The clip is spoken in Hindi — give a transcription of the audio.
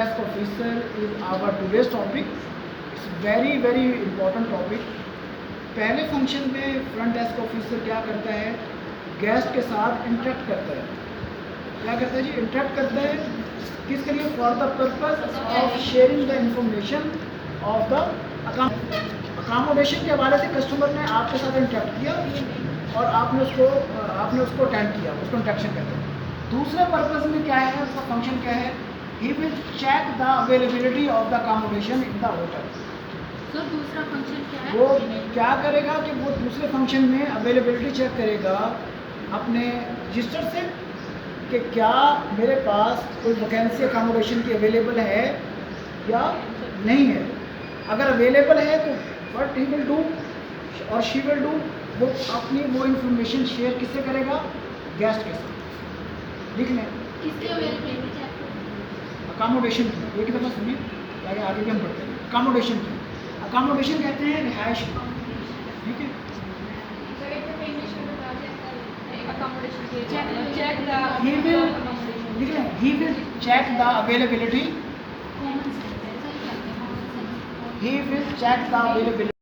desk officer is our today's topic. It's very important topic. पहले फंक्शन में फ्रंट डेस्क ऑफिसर क्या करता है, गेस्ट के साथ इंटरेक्ट करता है। क्या करता है जी? इंटरेक्ट करता है किसके लिए? For the purpose of sharing the information of the accommodation के हवाले से कस्टमर ने आपके साथ इंटरेक्ट किया और आपने उसको अटेंड किया, उसको इंटरेक्शन कहते हैं। दूसरे पर्पस में क्या है, उसका फंक्शन क्या है? He will check the availability of the accommodation in the hotel. Sir दूसरा फंक्शन क्या है? वो क्या करेगा कि वो दूसरे फंक्शन में अवेलेबिलिटी चेक करेगा अपने रजिस्टर से कि क्या मेरे पास कोई वैकेंसी अकोमोडेशन की अवेलेबल है या नहीं है। अगर अवेलेबल है तो व्हाट ही विल डू और शी विल डू, वो अपनी वो इंफॉर्मेशन शेयर किससे करेगा? गेस्ट के साथ। लिख लें किसकी अवेलेबिलिटी चेक? अकोमोडेशन की। एक दफ़ा सुनिए, ताकि आगे भी हम पढ़ते हैं। अकोमोडेशन की, अकोमोडेशन कहते हैं रिहाइश को, ठीक है। He will लिख लें, he will check the availability, he will check the availability